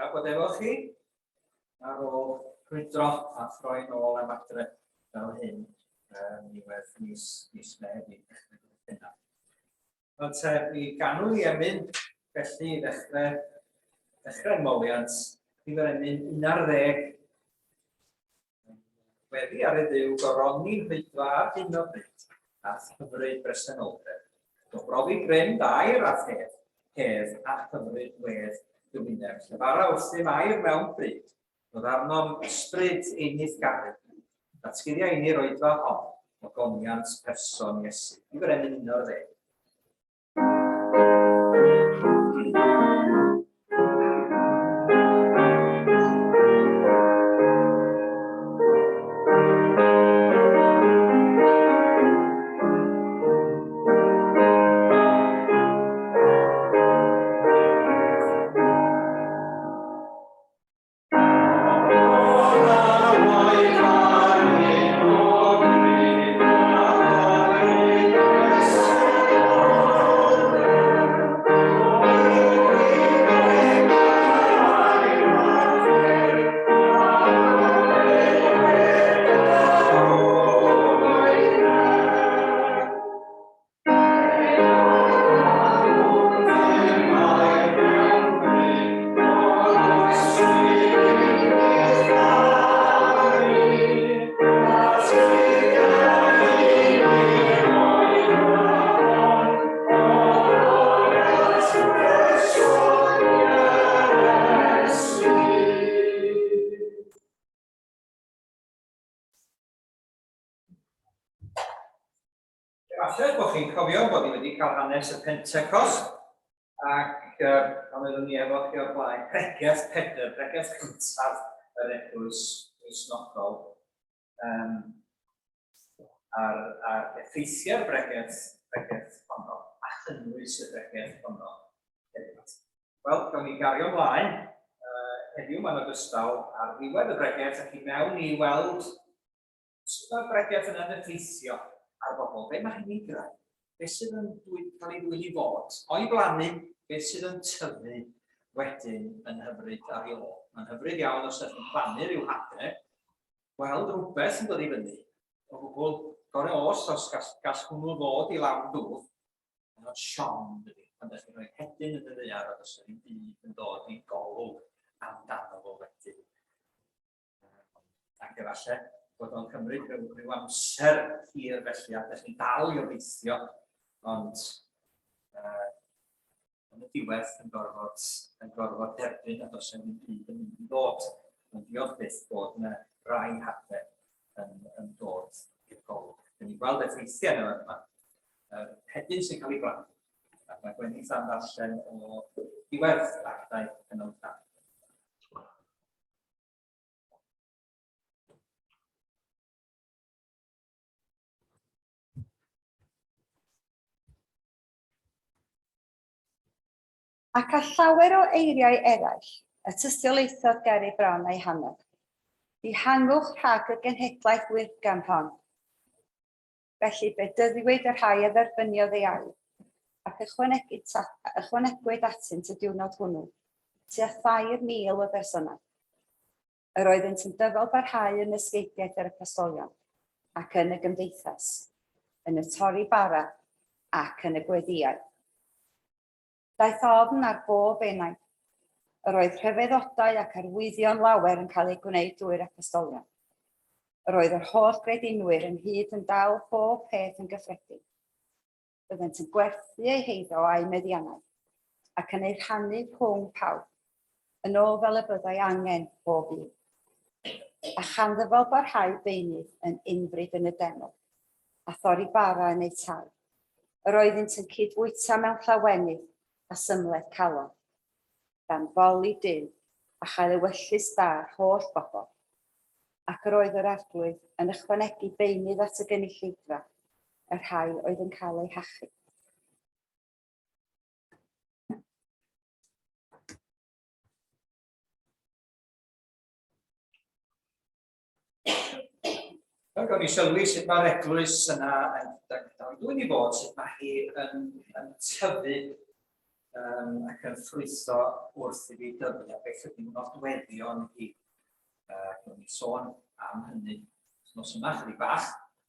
Braf bod efo chi ar ôl crwydro a throi nôl am adre fel hyn niwedd mis Medi. Ond mi ganwn ni emyn felly i ddechrau ymweliant i fy'r emyn 11 wedi ar y Dduw goroni'n rhydfa ar hyn o bryd a hyfryd bresenoldeb. Dobrofi grym dair a hedd a hyfryd wedd gymuned. Llefara wrthym air mewn bryd. Roedd arnom ysbryd einith garydd. Datgyddiau i ni roedfa hon o goniant person Iesu. I fy'r emyn 11. Falle bod chi'n cofio bod ni wedi cael hanes y Pentecost ac pan oeddwn ni efo chi o'r blaen bregeth Pedr, bregeth cyntaf yr eglwys Cristnogol a'r effeithiau'r bregeth honno a chynnwys y bregeth honno. Wel, gawn ni gario ymlaen heddiw ma'n ogystal ar ddiwedd y bregeth ac i mewn i weld sut mae'r bregeth yn effeithio ar bobl. Be mae hynny'n greu? Beth sydd yn cael ei ddwy'n i fod? O'i blannu, beth sydd yn tyfu wedyn yn hyfryd ar ei ôl. Mae'n hyfryd iawn os ydych chi'n plannu rhyw hadau, gweld rhywbeth yn dod i fyny. O gwbl gorau os gall hwnnw fod i lawn dwf, yn oed Sion, pan ydych chi'n rhoi hedyn yn y ddaear, ac os ydych chi'n byd yn dod i golwg amdano fo wedyn. Ac efallai, bod o'n cymryd rhyw amser hir felly, a ddech chi'n dal i obeithio, ond yn y diwedd yn gorfod derbyn a dos yn byd yn mynd i ddod. Ond diolch byth bod yna rai hadau yn dod i'r golwg. Dyn ni'n gweld effeithiau yma. Hedyn sy'n cael ei blannu. Ac mae Gwenith am ddarllen o diwedd Actau yn o'r dan. Ac a llawer o eiriau eraill, y tystiolaethodd ger ei bron a'i hanner. Dihangwch rhag y genhedlaeth wyrgam hon. Felly be dyddiwyd y rhai a dderbyniodd ei ail, ac ychwanegwyd atynt y diwrnod hwnnw, tua 3,000 o bersonau. Yr oeddent yn dyfal barhau yn ysgeidiaeth yr apostolion, ac yn y gymdeithas, yn y torri bara, ac yn y gweddiau. Daeth ofn ar bob enau. Yr oedd rhyfeddodau ac arwyddion lawer yn cael ei gwneud drwy'r apostolion. Yr oedd yr holl gredinwyr yn hyd yn dal bob peth yn gyffredin. Byddent yn gwerthu eu heiddo a'i meddiannau, ac yn ei rhannu rhwng pawb, yn ôl fel y byddai angen bob un. A chanddyfol barhau beunydd yn unfryd yn y denol, a thorri bara yn ei tai. Yr oeddent yn cydbwyta mewn llawenydd a symled calon, gan foli Duw a chael ewyllus da'r holl bobl, ac yr oedd yr arglwydd yn ychwanegu beunydd at y gynulleidfa, y rhai oedd yn cael eu hachu. Gawn ni sylwi sut mae'r eglwys yna yn dwyn i fod sut mae hi yn tyfu ac yn ffrwytho wrth i fi dyfu a beth ydy'n nodweddion i. Gwnawn ni sôn am hynny wythnos yma chydig bach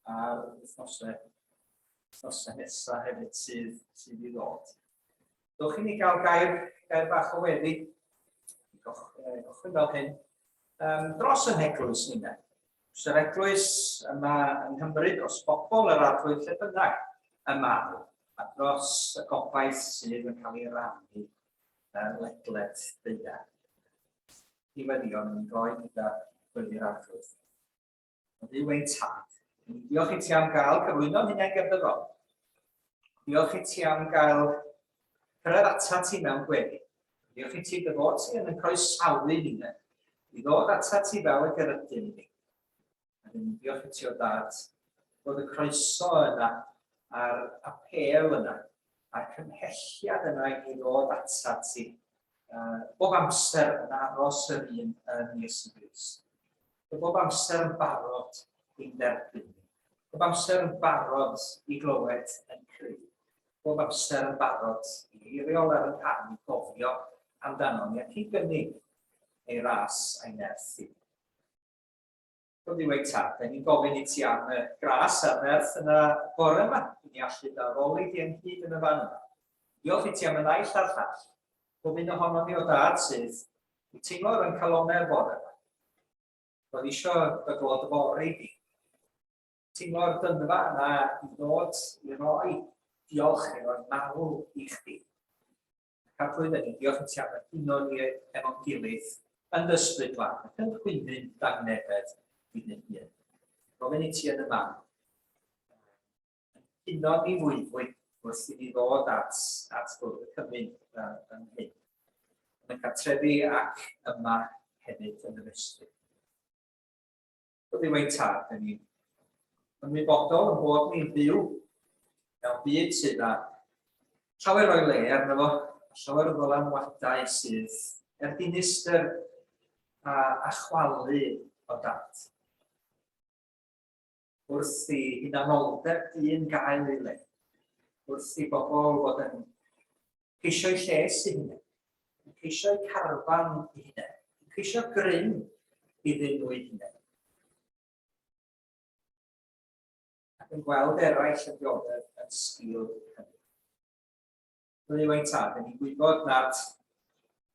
a'r wythnosau nesaf hefyd sydd i ddod. Dewch i ni gael gair bach o weddi, gochwyn fel hyn, dros yn eglwys ni'n. Yr eglwys yma yng Nghymru dros bobl yr arglwydd lle bynnag yma a dros y gobaith sydd yn cael ei rannu ledled deuda. Nodweddion yn rhoi gyda gweddi'r arglwydd. Dduw ein tad. Diolch i ti am gael cyflwyno'n hunain gerddorol. Diolch i ti am gael cyrraedd ata ti mewn gweddi. Diolch i ti dy fod ti yn croesawu ni i ddod ata ti fel y gyrydyn ni. Diolch i ti o dad bod y croeso yna a'r apel yna a'r cymhelliad yna i ddod ata ti bob amser yn aros yr un yn Iesu Grist. Bob amser yn barod i'n derbyn ni. Bob amser yn barod i glywed yn creu. Bob amser yn barod i eiriol ar y pan i gofio amdano ni ac i gynnig ei ras a'i nerth i. Roedd i wedi tad, ni'n gofyn i ti am y gras a'r nerth yn y bore yma. Ni'n allu ddafolu di yn hyd yn y fan yma. Diolch i ti am y naill a'r llall. Gofyn ohono ni o dad sydd i teimlo'r yn calonau'r bore yma. Roedd eisiau dy glod fori di. Teimlo'r dynfa yna i ddod i roi diolch i roi marw i chdi. Ac ar drwy ni, diolch i ti am y uno ni efo'n gilydd yn dysbryd fan, ac yn chwynnu'n dagnefedd i ddyn hyn. Gofyn i ti yn y man. Uno ni fwyfwy wrth i ni ddod at gwrdd y cymryd yn hyn. Yn y cartrefi ac yma hefyd yn y festri. Roedd i wedi tad, ni'n ymwybodol yn bod ni'n byw mewn byd sydd â llawer o'i le arno fo, llawer o ddylanwadau sydd dinistyr a chwalu o dad. Wrth i hunanoldeb dyn gael ei le. Wrth i bobl fod yn ceisio ei lles i hynny, yn ceisio ei carfan i hynny, yn ceisio gryn i ddyn nhw i hynny. Ac yn gweld eraill yn dioddef yn sgil hynny. Roedd i wedi tad, ni'n gwybod nad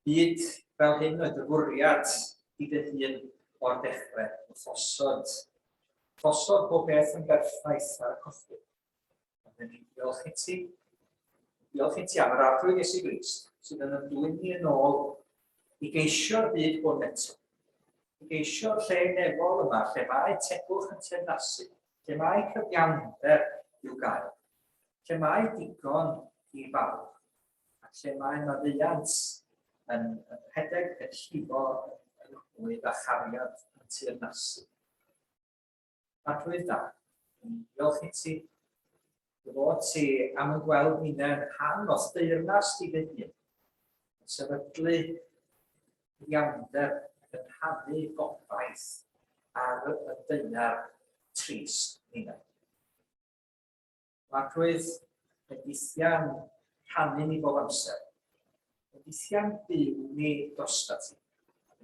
byd fel hyn oedd y fwriad i dy hun o'r dechrau, ffosod bob beth yn berffaith ar y cochwyn. Ni'n diolch i ti. Diolch i ti am yr arglwydd Iesu Grist sydd yn ymdwyn ni yn ôl i geisio'r byd bod eto. I geisio'r lle nefol yma, lle mae tegwch yn teyrnasu, lle mae cyfiawnder i'w gael, lle mae digon i fawr, a lle mae maddeuant yn rhedeg yn llifo yn hwyd a chariad yn teyrnasu. Adwydd da, diolch i ti, fod ti am y gweld ni'n rhan o deyrnas di dy hun, yn sefydlu iawnder ac yn rhannu gobaith ar y deunar trist ni'n. Adwydd, edithiau'n rhannu ni bob amser, edithiau'n byw ni drosta ti,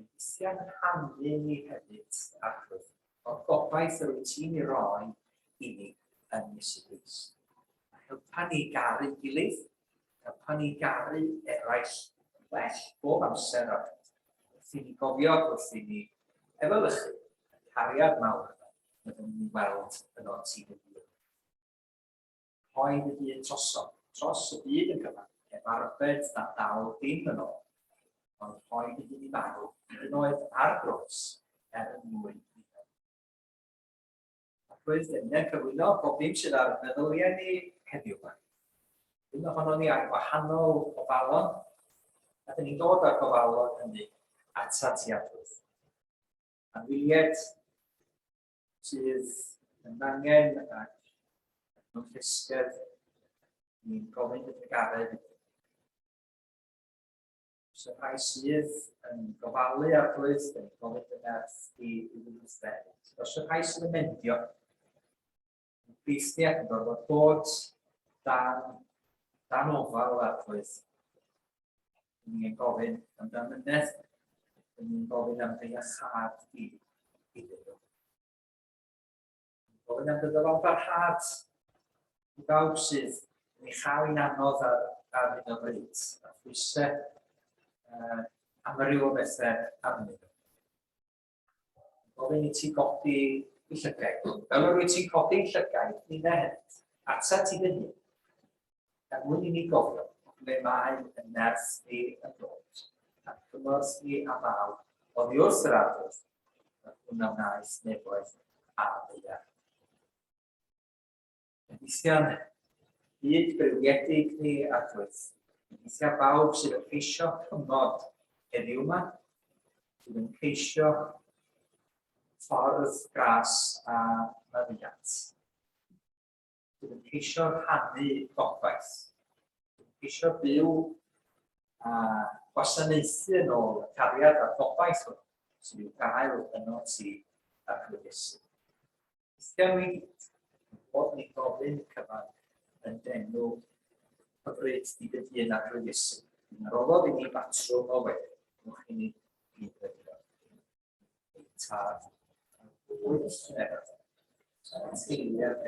edithiau'n rhannu ni hefyd adwydd. O'r gobaith yr wyt ti'n ei roi i ni yn Iesu Grist. Helpa ni garu gilydd, helpa ni garu eraill well bob amser ar wrth i ni gofio, wrth i ni efelychu cariad mawr yna, byddwn ni'n weld yn o'r tîm y byd. Hoed y byd tros y byd yn gyfan, ef arbed na dal dim yn ôl, ond hoed y byd i marw, yn oedd ar gros yn mwy. Roedd yn cyflwyno bob dim sydd ar meddyliau ni heddiw yma. Un ohono ni ar wahanol gofalon, a dyn ni'n dod â'r gofalon hynny ata ti adwydd. Anwyliad sydd yn angen ac mewn llysgedd, ni'n gofyn y garedd. Os y rhai sydd yn gofalu adwydd, dyn ni'n gofyn y nerth i ddweud. Os y rhai sydd yn mendio, Christian yn gorfod bod dan ofal adwydd ni'n gofyn am damynedd, ni'n gofyn am ddeallad i ddyn. Gofyn am ddod o'n barhad i bawb sydd yn ei chael i'n anodd ar hyn o bryd, a phwysau am ryw o bethau arnyn nhw. Gofyn i ti godi i llygaid. Fel rwy'n ti'n codi i llygaid, ni'n mehed, atat i fyny. Gan mwyn i ni gofio ble mae yn nerth ni yn dod, ac gymorth ni a maw, oddi wrth yr arwydd, ac hwnna wnaeth newydd a ddeall. Gobeithia'n byd brilliedig ni adwydd. Gobeithio bawb sydd yn ceisio cymod heddiw yma, sydd yn ceisio ffordd gras a maddiant. Sydd yn ceisio rhannu gobaith. Sydd yn ceisio byw a gwasanaethu yn ôl y cariad a gobaith sydd i'w gael yno ti ar Iesu. Gobeithio ni bod ni gofyn cyfan yn denw hyfryd dibyddion ar Iesu. Ar ôl i ni batrwm o wedyn, mwch i ni gyd wedi. Tad. Wyt eraill. Teiliad e.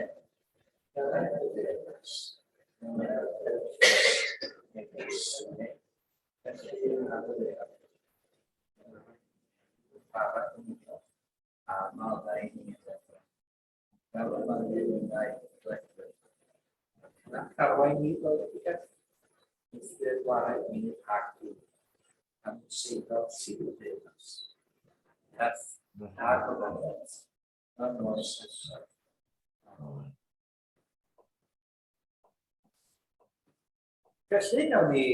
A maddau ni fel yma rhywunau dledwyr. Ac arwain ni fel ydych. Ystyr wared ni agw am seigol sydd yn ddinas. Eth a gofynod yn oes ysaf. Felly, nawn ni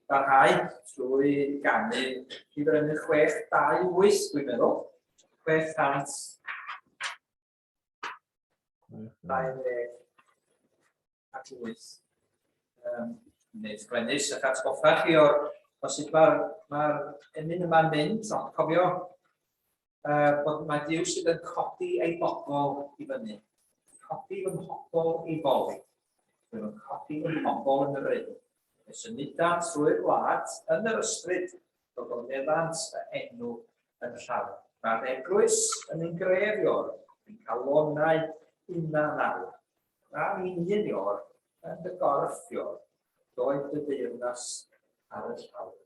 barhau trwy ganu i brynu 628, dwi'n meddwl. 600. 28. Nid glenus a'ch atgoffa chi o sut mae'r emyn yma'n mynd, ond cofio bod mae Duw sydd yn codi ei bobl i fyny. Codi fy mhobl i foli. Bydd yn codi fy mhobl yn yr un. Fe symudant trwy'r wlad yn yr ysbryd bod o'n meddant y enw yn llawn. Mae'r eglwys yn ein grefiwr yn cael lonau 19. A'n union yn y gorffiwr doedd y deyrnas ar y llawn.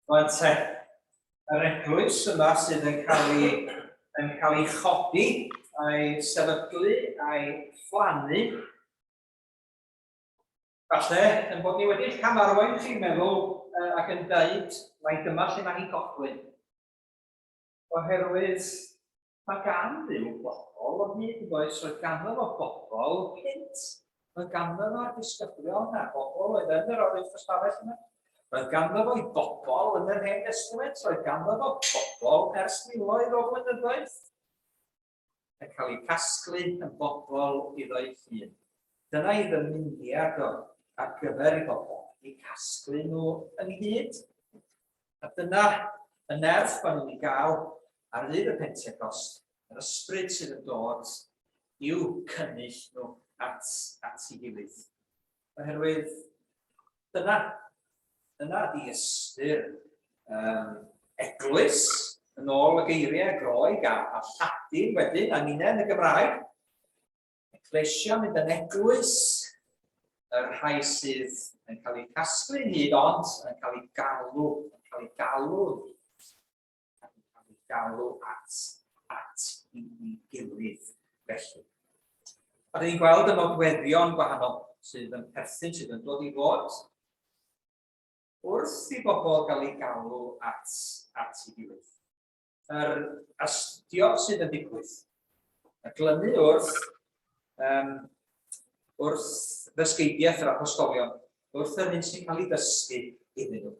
Ond yr eglwys yma sydd yn cael ei chodi a'i sefydlu a'i phlannu Falle, yn bod ni wedi camarwain chi'n meddwl ac yn dweud mai dyma lle mae hi'n gochwyn. Oherwydd mae gan ddiw bobl o hyd yn oes, roedd ganddo fo bobl cynt. Roedd ganddo fo'r disgyblion a bobl oedd yn yr orydd ystafell yma. Roedd ganddo fo'i bobl yn yr Hen Testament, roedd ganddo fo bobl ers miloedd o flynyddoedd. Yn cael ei casglu yn bobl iddo'i hun. Dyna ei ddymuniad o ar gyfer ei bobl, i casglu nhw yn hyd. A dyna y nerth bod ni'n gael ar ddydd y Pentecost, yr ysbryd sydd yn dod i'w cynnyll nhw at ei gilydd. Oherwydd dyna di ystyr eglwys yn ôl y geiriau Groeg a Lladin wedyn, a ninna yn y Gymraeg. Ecclesia mynd yn eglwys, yr rhai sydd yn cael eu casglu hyd ond yn cael eu galw at ei gilydd felly. A ni'n gweld y nodweddion gwahanol sydd yn perthyn, sydd yn dod i fod wrth i bobl gael eu galw at ei gilydd. Yr astudio sydd yn digwydd, y glynu wrth ddysgeidiaeth yr apostolion, wrth yr hyn sy'n cael ei dysgu iddyn nhw.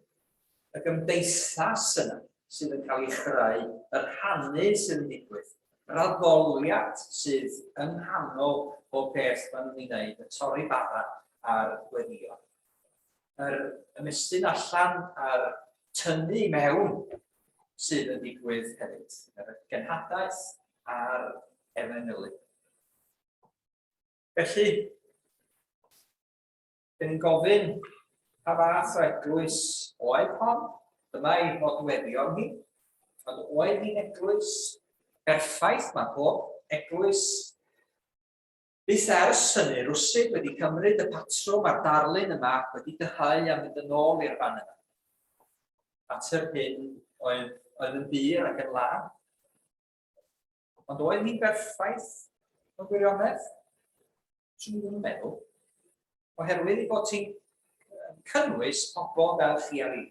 Y gymdeithas yna sydd yn cael ei chreu, yr rhannu sydd yn digwydd, yr addoliad sydd yn nghanol o beth maen nhw'n ei wneud, y torri bara a'r gweddïo. Yr ymestyn allan a'r tynnu mewn sydd yn digwydd hefyd, yr genhadaeth a'r efengylu. Felly, dyn ni'n gofyn pa fath o eglwys oedd hon, dyma ei nodweddion ni, ond oedd hi'n eglwys berffaith, mae pob eglwys byth ers hynny rwsyd wedi cymryd y patrwm a'r darlun yma wedi dyhau a mynd yn ôl i'r fan yna. At yr hyn oedd yn byr ac yn lan. Ond oedd hi'n berffaith mewn gwirionedd? Swn i ddim yn meddwl. Oherwydd ei bod ti'n cynnwys pobl fel chi a fi.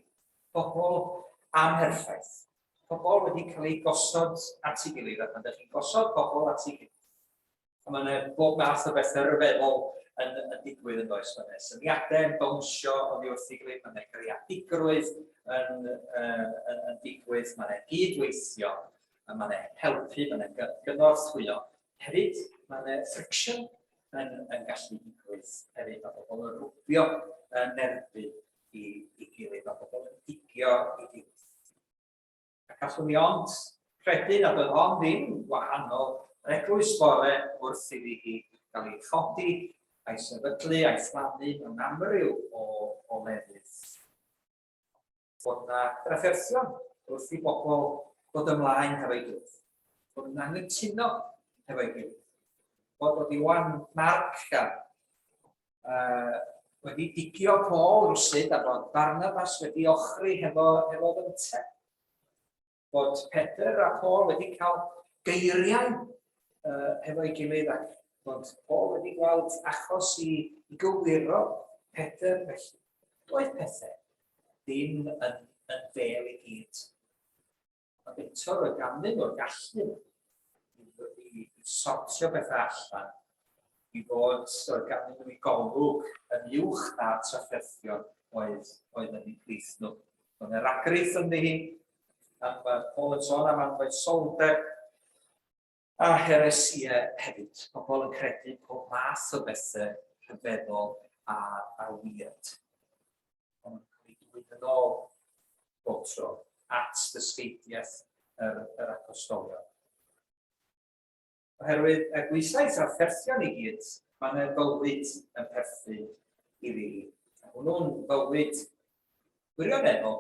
Pobl amherffaith. Pobl wedi cael ei gosod at ei gilydd, ac pan ydych chi'n gosod pobl at ei gilydd. A mae'n bob math o bethau ryfeddol yn digwydd yn does fan nes. Syniadau yn bownsio oddi wrth ei gilydd, mae'n creadigrwydd yn digwydd, mae'n gydweithio, a mae'n helpu, mae'n gynorthwyo. Hefyd, mae'n friction yn gallu digwydd hefyd, a bobl yn rwbio yn erbyn i gilydd, a bobl yn digio i gilydd. Ac allwn ni ond credu na bydd hon ddim wahanol yr eglwys bore wrth iddi hi gael ei chodi, a'i sefydlu, a'i phlannu mewn amryw o lefydd. Bod yna drafferthion wrth i bobl dod ymlaen hefo'i gilydd. Bod yna'n anghytuno hefo'i gilydd. Bod wedi wan Marc wedi digio Paul rwsyd a bod Barnabas wedi ochri hefo fyntau. Bod Peter a Paul wedi cael geiriau hefo'i gilydd ac bod Paul wedi gweld achos i gywiro Peter felly. Doedd pethau ddim yn fel i gyd. Ond eto roedd ganddyn nhw'r gallu i sortio bethau allan i fod ganddyn nhw i golwg yn uwch na'r trafferthion oedd yn eu plith nhw. Oedd yr agryth yn ddi, a mae Paul yn sôn am anfoesoldeb a heresia hefyd. Pobl yn credu pob math o bethau rhyfeddol a weird. Ond yn cael ei dwyd yn ôl bob tro at ddysgeidiaeth yr apostolion. Oherwydd y gwysaeth a'r fferthion i gyd, mae'n fywyd yn perthyn i fi. Hwnnw'n fywyd gwirioneddol,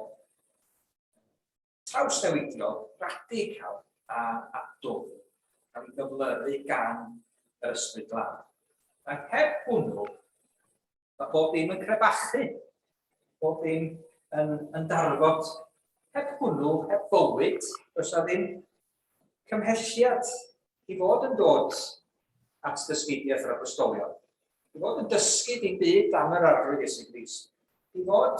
trawsnewidiol, radical a dwfn. Cael ei gyflyru gan yr ysbryd glân. Ac heb hwnnw, mae bob dim yn crebachu, bob dim yn darfod. Heb hwnnw, heb fywyd, does na ddim cymhelliad i fod yn dod at ddysgeidiaeth yr apostolion. I fod yn dysgu dim byd am yr arglwydd Iesu Grist. I fod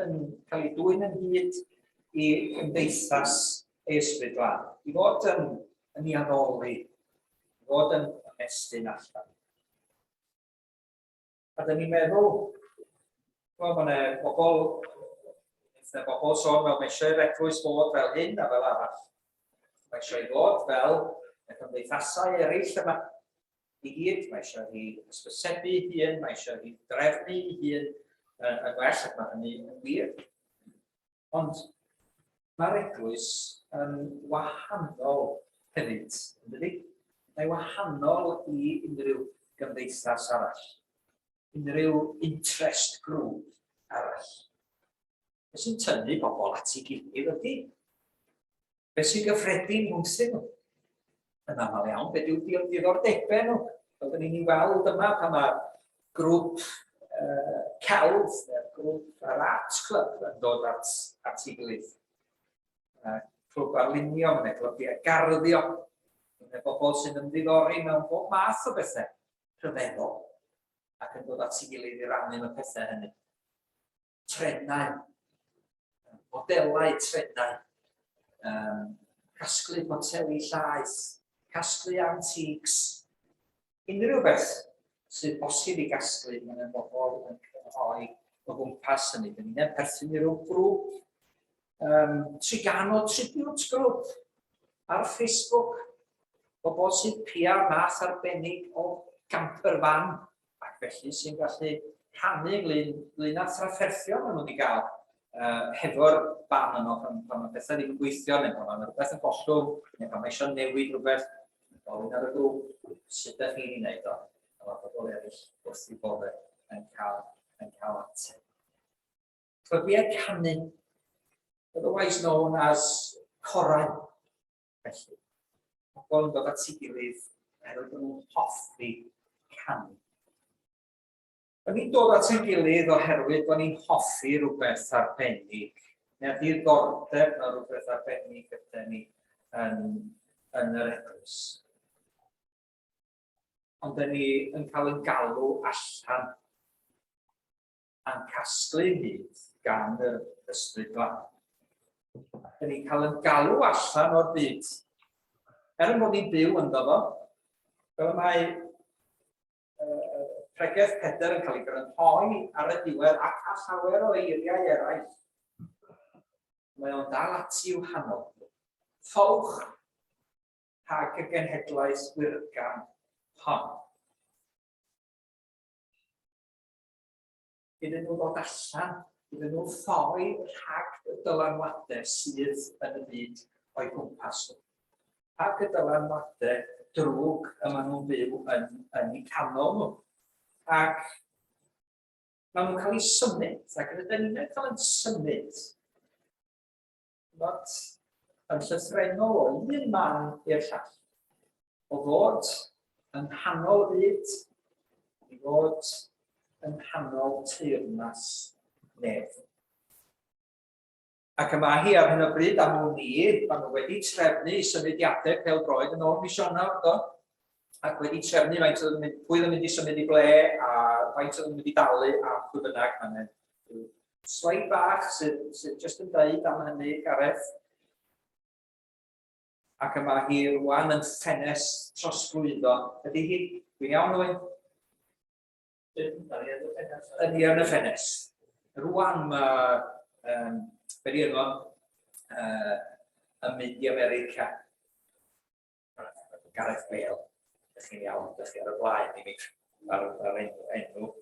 yn cael ei dwyn yn hyd i gymdeithas ei ysbryd glân. I fod yn ei addoli. I fod yn ymestyn allan. A dyn ni'n meddwl, mae bobl sôn fel mae eisiau'r eglwys fod fel hyn a fel arall. Mae eisiau fod fel y cymdeithasau eraill yma i gyd. Mae eisiau hi ysbysebu hun, mae eisiau hi drefnu hun yn well ac mae hynny yn wir. Ond mae'r eglwys yn wahanol hefyd, yn dydi? Mae'n wahanol i unrhyw gymdeithas arall, unrhyw interest group arall. Beth sy'n tynnu bobl at ei gilydd ydy? Beth sy'n gyffredin rhwngthyn nhw? Yn aml iawn, beth yw diddordebau nhw? Fel dyn ni'n ei weld yma pan mae grŵp celf, neu'r grŵp yr Arts Club yn dod at ei gilydd. Clwb arlunio, mae'n eglwyddiau garddio. Mae bobl sy'n ymddiddori mewn bob math o bethau rhyfeddol ac yn dod at ei gilydd i rannu mewn pethau hynny. Trenau, modelau trenau, casglu boteli llaeth, casglu antiques, unrhyw beth sydd bosib i gasglu mewn bobl yn crynhoi o gwmpas hynny. Dyn ni'n perthyn i ryw grŵp, triganol tribute group ar Facebook, bobl sydd pia math arbennig o gamper fan ac felly sy'n gallu rhannu ynglyn â thrafferthio maen nhw wedi cael hefo'r ban yno pan mae bethau ddim yn gweithio neu pan mae rhywbeth yn gollwng neu pan mae eisiau newid rhywbeth gofyn ar y grŵp sut ydych chi'n ei wneud o a mae bobl eraill wrth i boddau yn cael ateb. Clybiau canu, otherwise known as corau, felly. Pobl yn dod at ei gilydd oherwydd bod nhw'n hoffi canu. O'n ni'n dod at ein gilydd oherwydd bod ni'n hoffi rhywbeth arbennig, neu'r diddordeb na rhywbeth arbennig gyda ni yn yr eglwys. Ond dyn ni yn cael yn galw allan a'n casglu hyd gan yr ysbryd glân. Dyn ni'n cael yn galw allan o'r byd. Bod ni'n byw ynddo fo, fel mae bregeth Pedr yn cael ei grynhoi ar y diwedd ac a llawer o eiriau eraill. Mae o'n dal ati i'w hanol. Ffowch rhag y genhedlaeth gwyrgan hon. Iddyn nhw ddod allan, iddyn nhw ffoi rhag y dylanwadau sydd yn y byd o'i gwmpas nhw. Rhag y dylanwadau drwg yma nhw'n byw yn eu canol nhw. Ac maen nhw'n cael eu symud, ac ydyn ni'n cael yn symud bod yn llythrenol o un man i'r llall, o fod yn hanol byd, i fod yn hanol teyrnas nef. Ac yma hi ar hyn o bryd am nhw ni, maen nhw wedi trefnu symudiadau pêl-droed yn ôl mis Ionawr, ac wedi trefnu pwy yn mynd i symud i ble a faint yn mynd i dalu a pwy bynnag. Mae'n sleid bach sydd jyst yn dweud am hynny, Gareth. Ac yma hi rwan yn ffenest trosglwyddo. Ydy hi? Dwi'n iawn rwy'n? Ydy yn y ffenest. Rwan mae beth yno yn mynd i America. Gareth Bale. Dych chi'n iawn, dych chi ar y blaen i mi ar enw.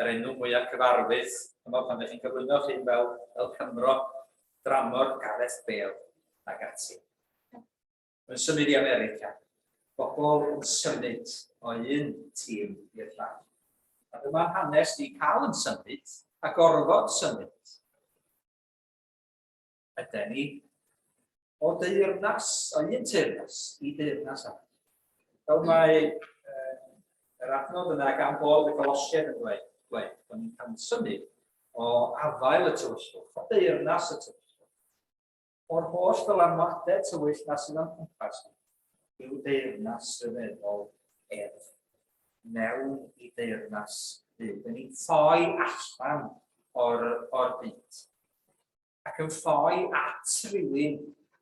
Yr enw mwyaf cyfarwydd, yma pan ydych chi'n cyflwyno chi fel Cymro, dramor Gareth Bale ac ati. Yn symud i America, bobl yn symud o un tîm i'r llall. A dyma'r hanes di cael yn symud a gorfod symud. Ydyn ni o deyrnas, o un teyrnas i deyrnas arall. Fel mae yr adnod yna gan bod y Golosiaid yn dweud, bod ni'n cael symud o afael y tywyllwch, o deyrnas y tywyllwch. O'r holl dylanwadau tywyll na sydd yn cwmpas yw deyrnas ryfeddol erf. mewn I deyrnas byw. Da ni'n ffoi allan o'r byd. Ac yn ffoi at rhywun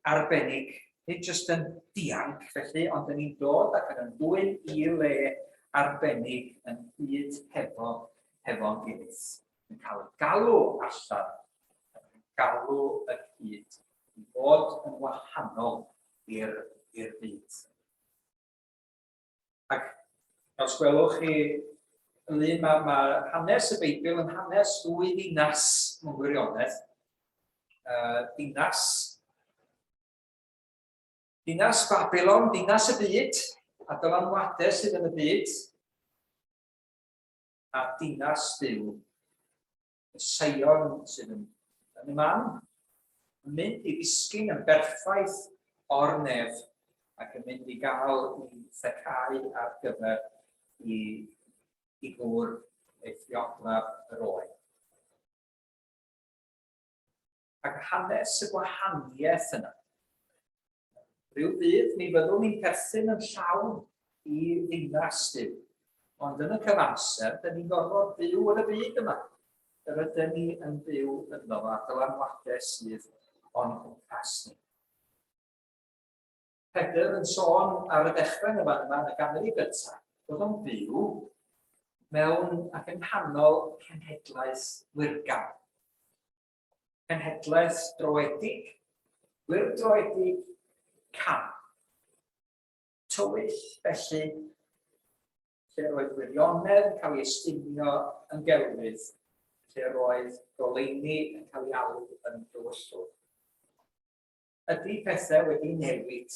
arbennig, nid jyst yn dianc felly, ond da ni'n dod ac yn dwyn I le arbennig yn hyd hefo'n gilydd. Yn cael y galw allan, yn galw y hyd, I fod yn wahanol i'r byd. Ac os gwelwch chi, mae hanes y Beibl yn hanes ddwy ddinas mewn gwirionedd. Dinas Babylon, dinas y byd, a dylanwadau sydd yn y byd, a dinas Duw, y Sion sydd yn y man, yn mynd I ddisgyn yn berffaith o'r nef, ac yn mynd I gael I thecau ar gyfer I gwr eithriadau yr oed. Ac hanes y gwahaniaeth yna. Rhyw ddydd mi fyddwn ni'n perthyn yn llawn I ddinas Duw. Ond yn y cyfamser, dyn ni'n gorfod byw yn y byd yma. Yr ydyn ni yn byw yno a dylanwadau sydd o'n gwmpas ni. Pedr yn sôn ar y dechrau yma yn y ganrif gyntaf, bod o'n byw mewn ac yn nghanol cenhedlaeth wyrgan. Cenhedlaeth droedig, wyrdroedig, cam. Tywyll felly, lle roedd wirionedd yn cael ei estunio yn gelwydd, lle roedd goleuni yn cael ei alw yn dywyllwr. Ydy pethau wedi newid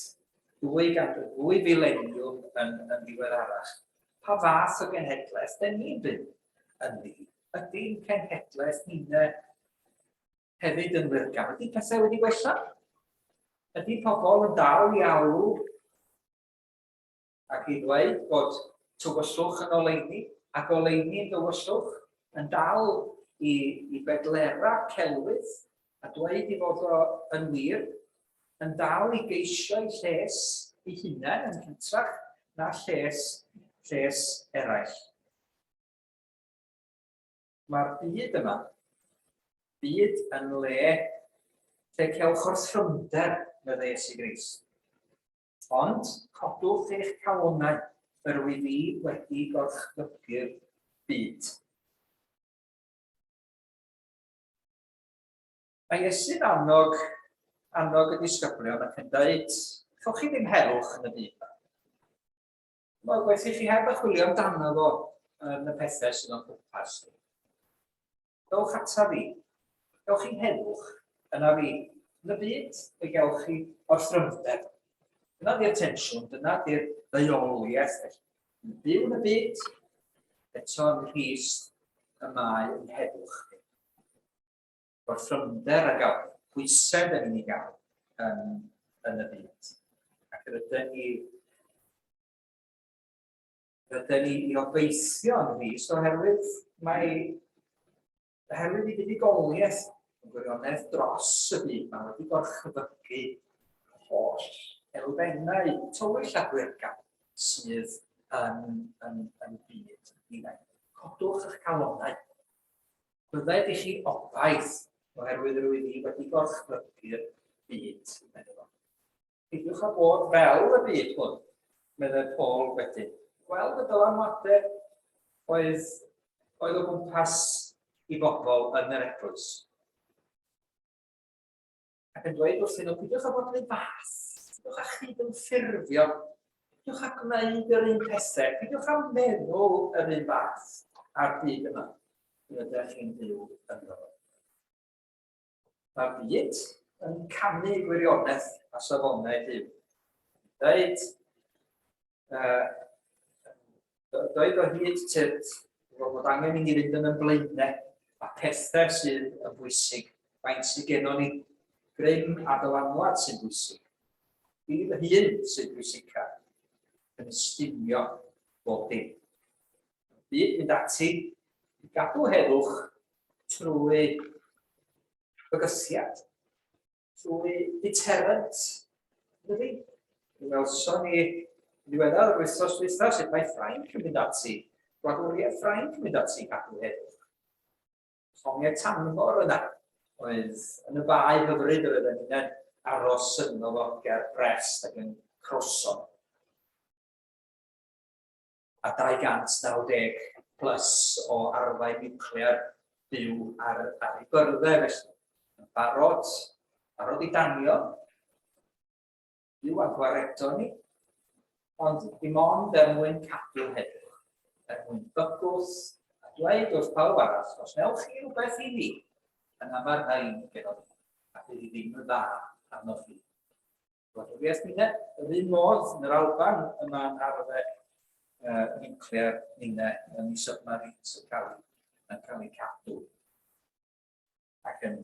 2 fileniwm yn ddiweddarach. Pa fath o genhedlaeth dyn ni'n byw yn ni? Ydy'n cenhedlaeth ni'n hefyd yn wyrgan? Ydy pethau wedi gwella? Ydy pobl yn dal I alw ac I ddweud bod tywyllwch yn oleuni a goleuni yn dywyllwch yn dal I bedlera celwydd a dweud I fod o yn wir, yn dal I geisio I lles I hunain yn hytrach na lles eraill. Mae'r byd yma, byd yn le lle cewch o'r ffrynder medde Iesu Grist. Ond codwch eich calonnau yr wyf I wedi gorchdygu'r byd. Mae Iesu'n annog y disgyblion ac yn dweud, chwch chi ddim heddwch yn y byd. Wel, gweithio chi heb ychwilio amdano fo yn y pethau sydd o'n gwmpas ni. Dewch ata fi, gewch chi'n heddwch yna fi. Yn y byd, fe gewch chi o'r ffrynder. Dyna di'r tensiwn, dyna di'r ddeuoliaeth. Yn byw yn y byd, eto yn Christ y mae yn heddwch chi. O'r ffrynder a gael pwysau dyn ni'n gael yn y byd. Ac rydyn ni I obeithio yn Christ oherwydd I fuddugoliaeth yn gwirionedd dros y byd mae wedi gorchfygu holl elfennau tywyll a gwyrgan sydd yn byd I wneud. Codwch eich calonnau. Bydded I chi obaith oherwydd rwy'n I wedi gorchfygu'r byd. Peidiwch â bod fel y byd hwn, meddwl Paul wedyn. Gweld y dylanwadau oedd o gwmpas I bobl yn yr eglwys. Ac yn dweud wrthyn nhw, peidiwch â bod yn ei fath, peidiwch â chyd yn ffurfio, peidiwch â gwneud yr un pethau, peidiwch â meddwl yr un fath ar byd yma. Ydych chi'n byw ynddo. Mae'r byd yn canu gwirionedd a safonau Duw. Doedd o hyd tyd bod angen I ni fynd yn blaenau a pethau sydd yn bwysig. Faint sydd gennym ni grym a dylanwad sy'n bwysig. Bydd y hun sy'n bwysicaf yn estunio bob dim. Bydd mynd ati I gadw heddwch trwy bygythiad, trwy deterrent. Welson ni Diweddar, wythnos dwytha, sut mae Ffrainc yn mynd ati. Gwladwriaeth Ffrainc yn mynd ati gadw heddiw. Llongiau tanfor yna, oedd yn y bai hyfryd yr ydyn ni'n aros yno fo ger Brest ac yn Croson. A 290 plus o arfau niwclear byw ar ei byrddau felly. Yn barod i danio, byw a gwaredo ni, ond dim ond mwyn cadw heddiw, mwyn bygwth, a dweud wrth pawb arall, os newch chi rhywbeth i ni, yna mae'r rhain gyda ni, a bydd i ddim yn dda arno chi. Gwladwriaeth ni, yr un modd yn yr Alban yma'n arfer niwclear ninne yn ei submarines yn cael ei cadw. Ac yn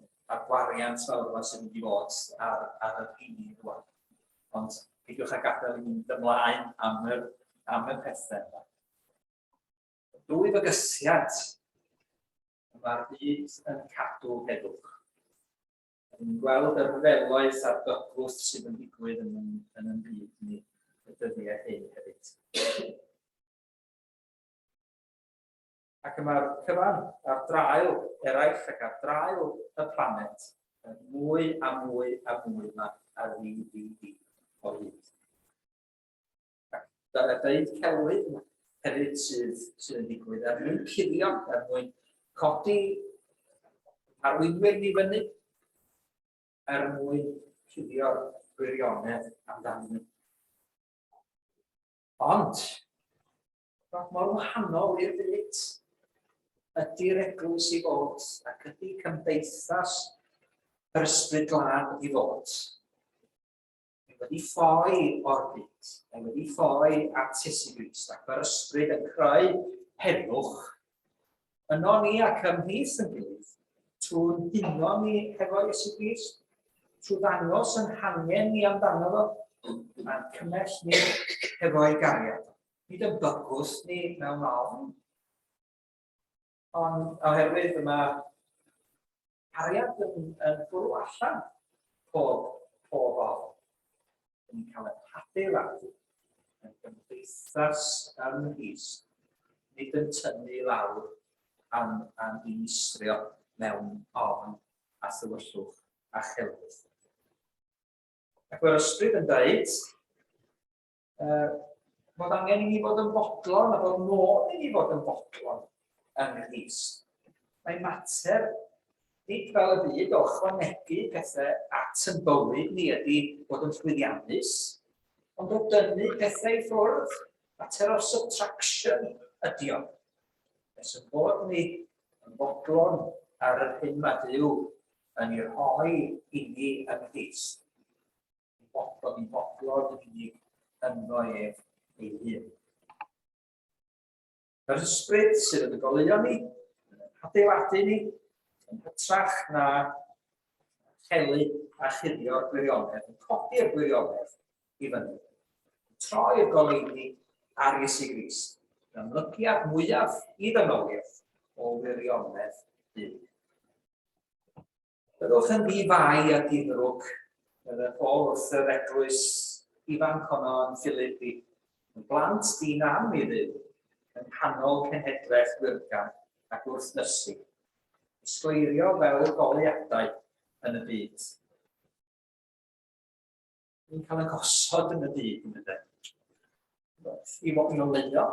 gwariant fawr yma sy'n mynd i fod ar y hynny rwan. Ond peidiwch â gadael i mynd ymlaen am y pethau yma. Dwy fygysiad mae'r byd yn cadw heddwch. Yn gweld yr ryfeloedd a'r bygwth sydd yn digwydd yn y byd ni y dyddiau hyn hefyd. Ac mae'r cyfan ar draul eraill ac ar draul y planet mwy a mwy a mwy yma ar ddi o hyd. Ac deud celwydd hefyd sydd yn digwydd er mwyn cuddio, er mwyn codi arweinwyr ni fyny, er mwyn cuddio'r gwirionedd amdano. Ond, mor wahanol i'r byd ydy'r eglwys i fod ac ydy cymdeithas yr ysbryd glân i fod. Mae wedi ffoi o'r byd, mae wedi ffoi at Iesu Grist ac mae'r ysbryd yn creu heddwch yno ni ac ymhlith yn gilydd, trwy'n huno ni hefo Iesu Grist, trwy ddangos yn hangen ni amdano fo, a'n cymell ni hefo'i gariad. Nid yn bygwth ni mewn ofn, ond oherwydd yma cariad yn bwrw allan pob ofn. Ni'n cael ein adeiladu yn gymdeithas ymhlith, nid yn tynnu lawr am ddinistrio mewn ofn a sefyllwch a chelwydd. Ac mae'r ysbryd yn dweud bod angen i ni fod yn fodlon a bod modd i ni fod yn fodlon yn Grist. Mae'n mater nid fel y byd o ychwanegu pethau at yn bywyd ni ydy bod yn llwyddiannus, ond o dynnu pethau i ffwrdd, mater o subtraction ydy o. Nes yn bod ni yn fodlon ar yr hyn mae Duw yn ei rhoi i ni yn Grist. Ni'n fodlon i ni yno ef ei hun. Yr ysbryd sydd yn goleuo ni, yn adeiladu ni, yn hytrach na chelu a chuddio'r gwirionedd, yn codi'r gwirionedd i fyny. Troi'r goleuni ar Iesu Grist, yn ymlygiad mwyaf i ddynoliaeth o wirionedd byd. Byddwch yn ddifai a difrwg yn y Paul wrth yr eglwys ifanc honno yn Philippi, yn blant di-nam i ddyw, yn canol cenhedlaeth gwyrgan ac wrthnysu, sgleirio fel goleuadau yn y byd. Ni'n cael y gosod yn y byd yn ydyn. I fod yn oleuo,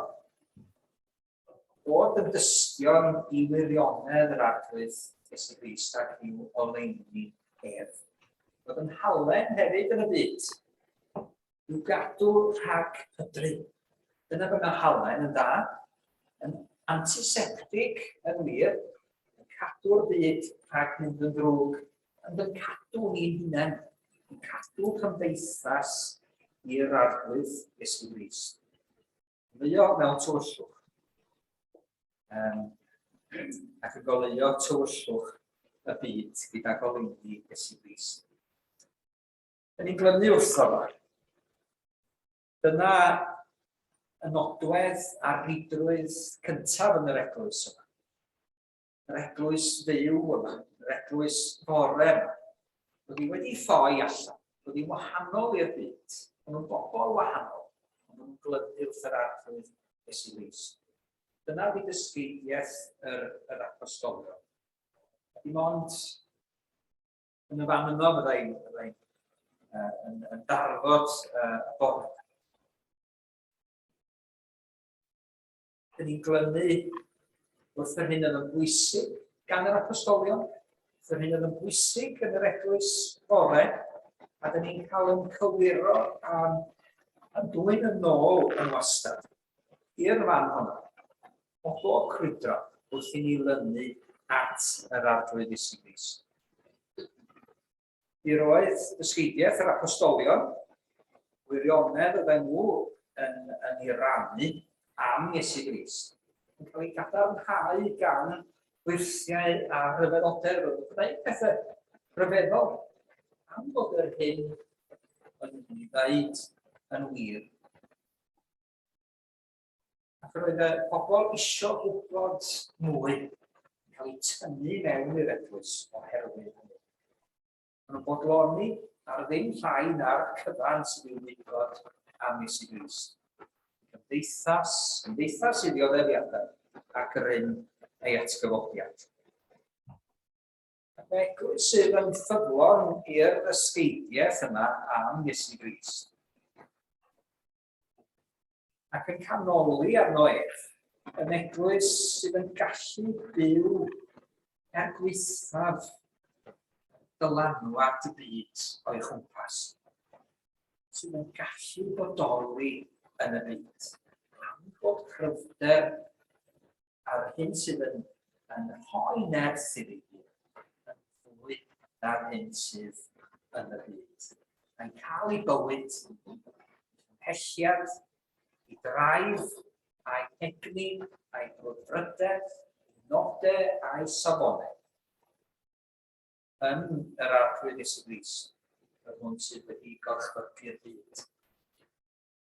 bod yn dystion i wirionedd yr arglwydd Iesu Grist ac i'w oleuni ef. Bod yn halen hefyd yn y byd, i'w gadw rhag hydru. Dyna bydd yna halen yn dda, yn antiseptig yn wir, yn cadw'r byd rhag mynd yn drwg, ond yn cadw ni'n hunain, yn cadw cymdeithas i'r arglwydd Iesu Grist. Goleuo mewn tywyllwch, ac yn goleuo tywyllwch y byd gyda goleuni Iesu Grist. Yn ni'n glynu wrtho fo. Dyna y nodwedd a'r rhydrwydd cyntaf yn yr eglwys yma. Yr eglwys fyw yma, yr eglwys fore yma. Bod hi wedi ffoi allan, bod hi'n wahanol i'r byd. Mae nhw'n bobl wahanol, nhw'n glynu wrth yr arglwydd Iesu Grist. Dyna fi dysgidiaeth yr apostolion. Dim ond yn y fan yno fyddai'n yn darfod y bore. Dyn ni'n glynu wrth yr hyn oedd yn bwysig gan yr apostolion, wrth yr hyn oedd yn bwysig yn yr eglwys bore, a dyn ni'n cael yn cywiro yn dwyn yn ôl yn wastad i'r fan hwnna, o bob crwydro wrth i ni lynu at yr arglwydd Iesu Grist. Mi roedd dysgidiaeth yr apostolion, wirionedd oedden nhw yn ei rannu am Iesu Grist, yn cael ei gadarnhau gan gwirthiau a rhyfeddodau, roedd pethau rhyfeddol am bod yr hyn yn ei ddeud yn wir. Ac roedd y pobl isio gwybod mwy, yn cael ei tynnu mewn i'r eglwys oherwydd hynny. Maen nhw'n bodloni ar ddim llai na'r cyfan sydd i'w wybod am Iesu Grist. Cymdeithas i ddioddefiadau ac yr un ei atgyfodiad. Ac eglwys sydd yn ffyddlon i'r ddysgeidiaeth yma am Iesu Grist. Ac yn canoli arno yn eglwys sydd yn gallu byw er gweithaf dylanwad y byd o'i chwmpas, sydd yn gallu bodoli yn y byd, am bod cryfder ar hyn sydd yn rhoi nerth iddi yn fwy na'r hyn sydd yn y byd. Yn cael ei bywyd, hesiad, ei draidd, a'i egni, a'i brwdfrydedd, nodau a'i safonau. Yn yr arglwydd Iesu Grist, yr hwn sydd wedi gorchfygu'r byd.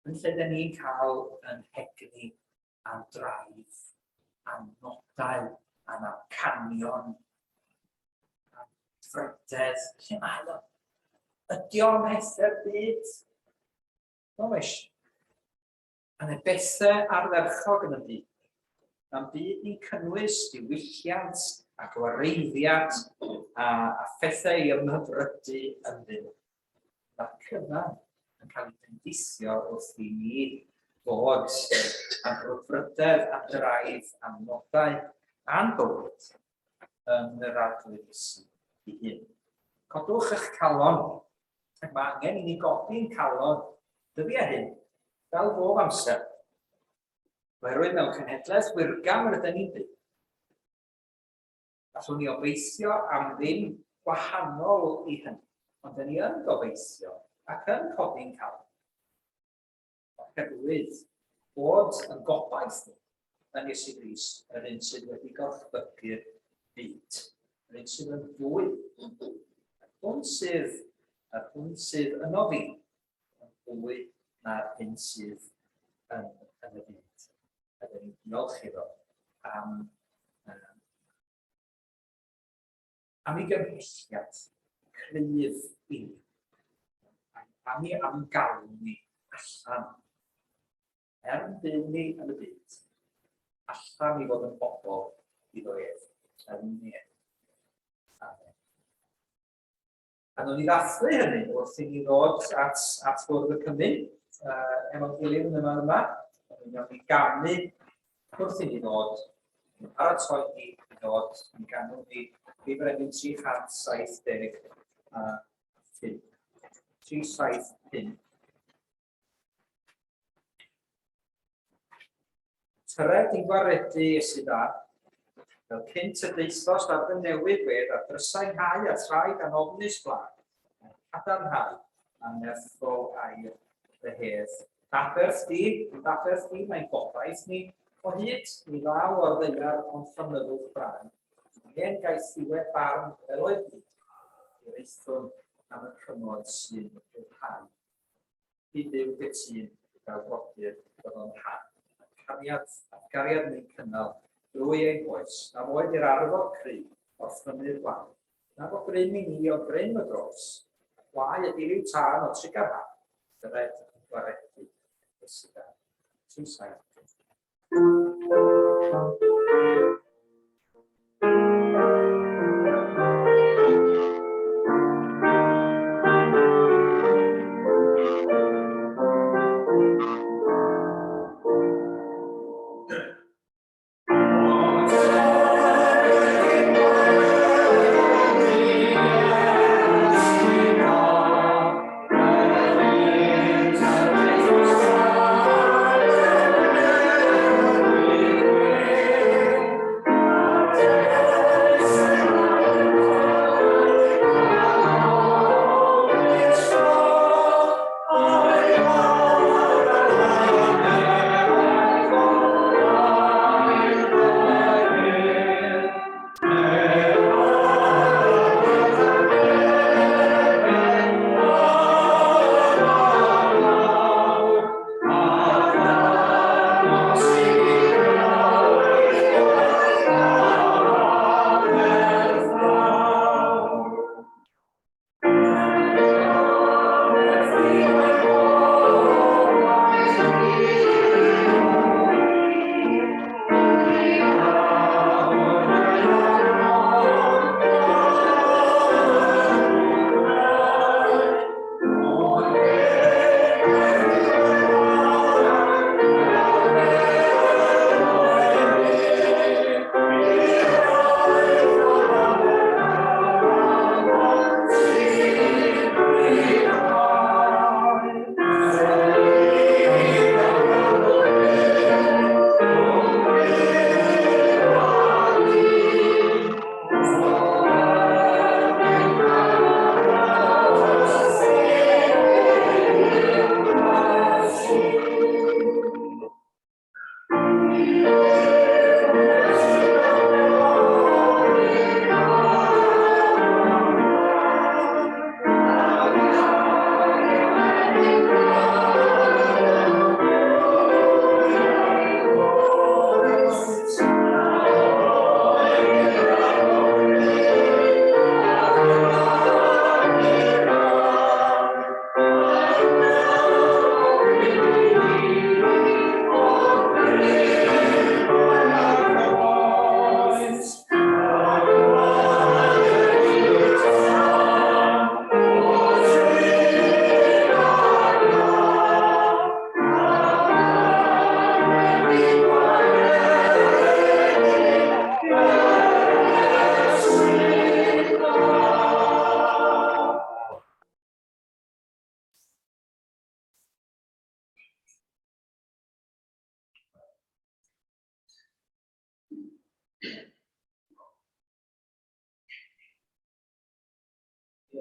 Yn lle da ni'n cael yn hegni a'n draidd, a'n nodau, a'n amcanion, a'n ffrydedd. Lle mae o? Ydi o'n methu'r byd? Oes. Yn y bethau ardderchog yn y byd. Mae'n byd ni'n cynnwys diwylliant a gwareiddiad a phethau i ymhyfrydu yn fyw. Mae'r cyfan yn cael ei bendithio wrth i ni fod am brwdfrydedd, am draidd, am nodau, a'n bywyd yn yr arglwydd Iesu ei hun. Codwch eich calon, ac mae angen i ni godi'n calon dyddiau hyn, fel bob amser. Oherwydd mewn cenhedlaeth wyrgam rydyn ni'n byw. Allwn ni obeithio am ddim gwahanol i hynny, ond dyn ni yn gobeithio ac yn codi'n calon. Oherwydd bod yn gobaith ni yn Iesu Grist, yr un sydd wedi gorchfygu'r byd, yr un sydd yn fwy. Yr hwn sydd yno fi, yn fwy na'r hyn sydd yn y byd. Ydyn ni'n diolch iddo am ei gymhelliad cryf i ni, am ei amgalw ni allan, byw ni yn y byd, allan i fod yn bobl iddo ef, yn ni. Amen. A nhw'n i ddathlu hynny wrth i ni ddod at fwrdd y cymyn, efo'n gilydd yn yma, Yn ei ganu wrth i ni ddod, yn paratoi ni i ddod, yn ganol ni Brifregyn 375. 375. Tyred i'n gwaredu Iesu da, fel cynt y deithos ar y newydd wedd a drysainhau a traed gan ofnus blaen, cadarnhau a nerthol a'r ddehedd. Dafferth di, mae'n gobaith ni, o hyd ni law o'r ddeiar ond ffynnyddwch brân. Mae'n gaeth ddiwedd barn fel oedd ni, i'r eithon am y cymoedd sy'n rhyddhau. Hyd yw gytun fel brodyr bod o'n rhan. Gariad ni'n cynnal drwy ein oes, na foed i'r arfod cry o'r ffynnu'r blaen. Na fo grym i ni o grym y dros, wai ydy'r i'w tân o trigar hap, dyred gwaredu Saith.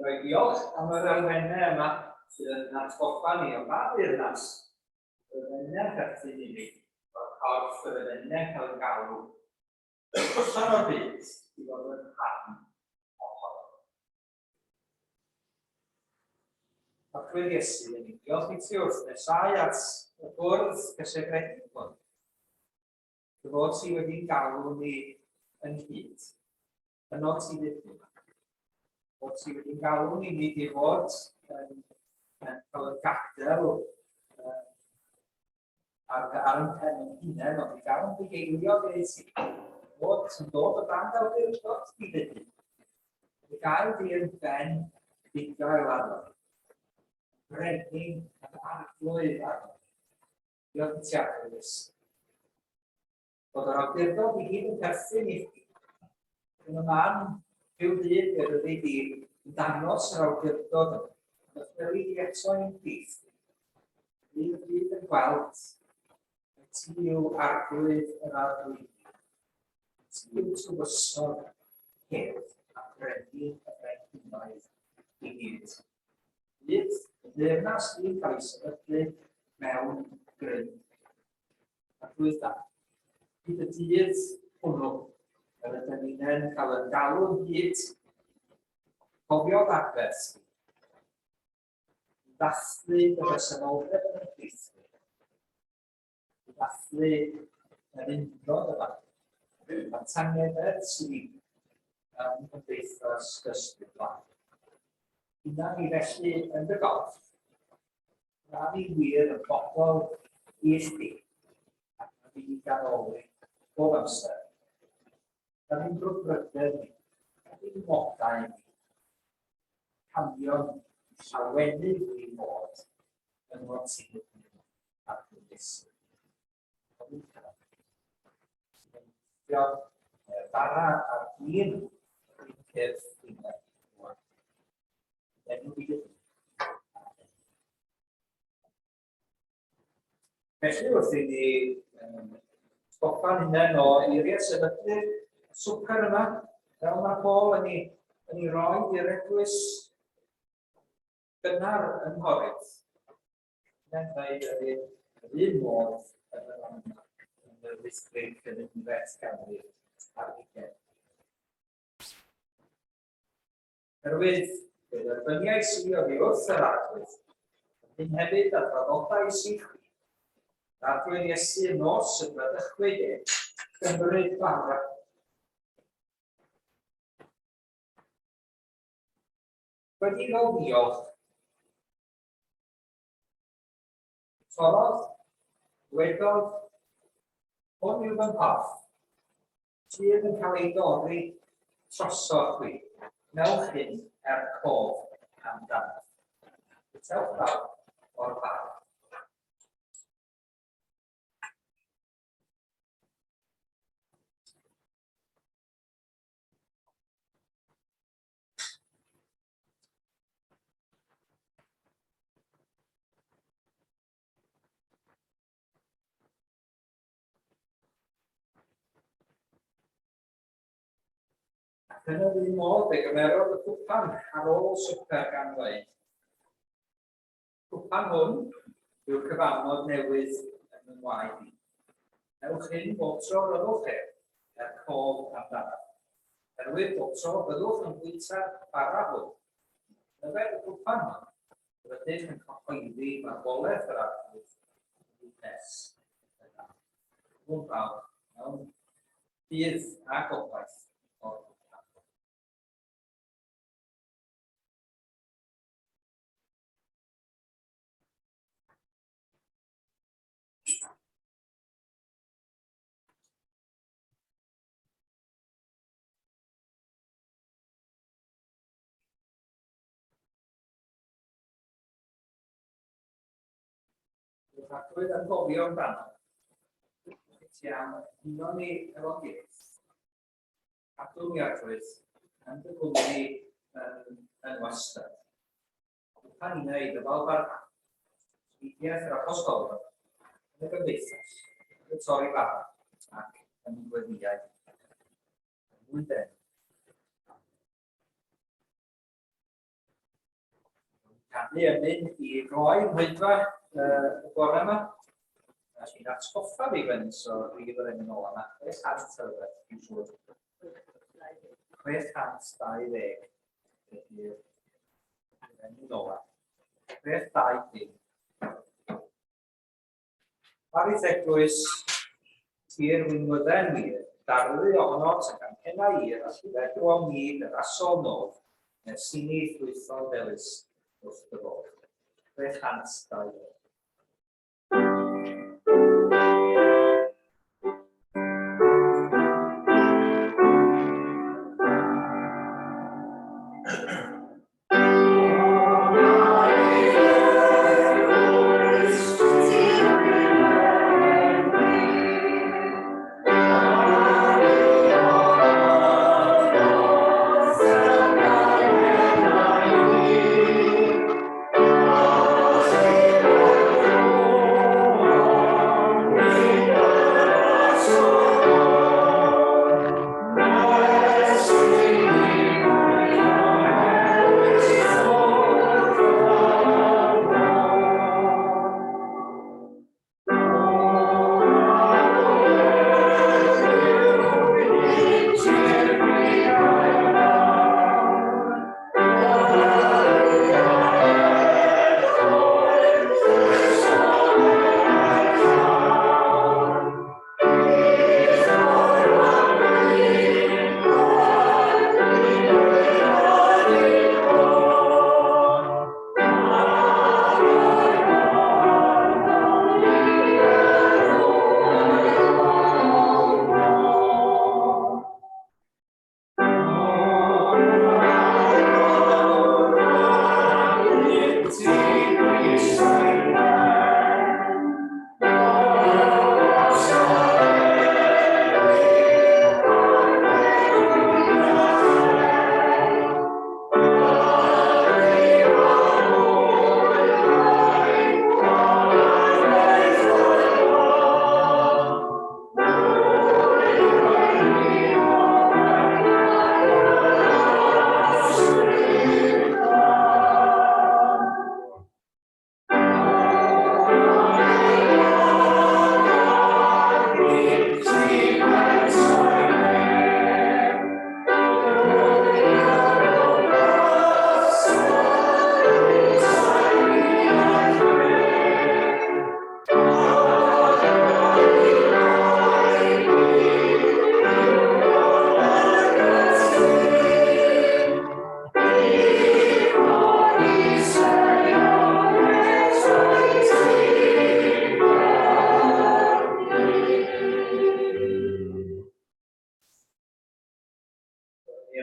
Roi diolch am yr elfennau yma sydd yn atgoffa ni o ba ddirnas yr elfennau'n perthyn i ni o'r corff yr elfennau'n cael ei galw allan o'r byd i fod yn rhan ohono. Actau Iesu yn ei diolch i ti wrth nesau at y bwrdd gysegredig hwn. Dy fod ti wedi'n galw ni yn hyd, yno ti ddifnod. Bod ti wedi'n galw ni nid i fod yn cael y gadael ar yn pen yn hunain, ond i gael yn bugeilio beth ti. Bod sy'n dod o dan awdurdod ti ddyn. I gael di yn ben ddigael arno. Brenin ac arglwydd arno. Diolch i ti Actau. Bod yr awdurdod i gyd yn perthyn i chi. Yn y man Rhyw ddydd yr ydy di yn dangos yr awdurdod yma. Mae'n chwili di eto i'n byth. Bydd y byd yn gweld y ti yw arglwydd yr arglwydd. Ti yw tywysog hedd a brenin y brenhinoedd i gyd. Bydd y ddeyrnas i'n cael ei sefydlu mewn gryn. Arglwydd da. Bydd y dydd hwnnw yr ydym ni'n cael yn galw'n hyd, cofio ddarbeth, ddathlu y bresenoldeb yn y Crist, ddathlu yr undod yma, a'r tangeddau sydd yn gymdeithas dysgu blaen. Dyna ni felly yn dy gorff, na ni wir yn bobl i chdi. Ac mae wedi ganoli bob amser. Da ni'n brwdfrydau ni, da ni'n modau ni, camion llawenydd i fod yn fod sydd ar gwrs. Bara ar un cyrff uned. Felly wrth i ni stoppa'n hunain o eiriau sefydlu swper yma, fel mae Paul yn ei roi i'r eglwys gynnar yng Nghorrynt. Mae'n dweud yr un modd yn y ddisgrig yn y diwedd ganrif ar ugain. Herwydd, bydd y byniau sydd oddi wrth yr arglwydd, yn hefyd ar draddodau sydd chi, arglwydd Iesu yn nos y byddechwyd gymryd bara. Wedi fel diolch, torodd, wedodd, hwn yw'r fy mpath, sydd yn cael ei dorri trosodd chwi, newch hyn cof amdano. Tewch dal o'r bar. Yn yr un modd, fe gymerodd y cwpan ar ôl swper gan ddweud. Cwpan hwn yw'r cyfarfod newydd yn y waed i. Ewch hyn bob tro ryddwch cof amdano. Herwydd bob tro byddwch yn bwyta'r bara hwn. Yfed y cwpan hwn, rydyn yn cyhoeddi marwolaeth yr arglwydd yn nes. Hwn fawr, mewn bydd a gobaith o'r Actau yn gofio amdano. Ti am uno ni efo gilydd. Actau ni arglwydd yn dy gwmni yn wastad. Pan i'n neud y fel barna. Sgidiaeth yr apostolion yn y gymdeithas. Yn y torri barna ac yn y gweddiau. Mwynden. Canly yn mynd i gloi mwydfa y bore yma. A sy'n atgoffa fi fynd, so fi fydd yn ôl yma. 600 dwi'n siŵr. 620 ydy'r yn ôl. 620. Parith eglwys tir Wynwydden wir, darlu ohono sy'n gan cenna i'r a llywedr o myd yr asol nodd, nes i ni llwytho delys wrth y fod. 620.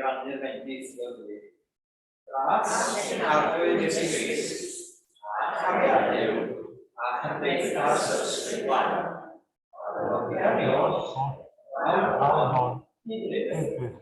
rannu'r bendith fel dwi. Gras arglwydd Iesu Grist, a chariad Duw, a chymdeithas yr Ysbryd Glân. A'r Lord, hyd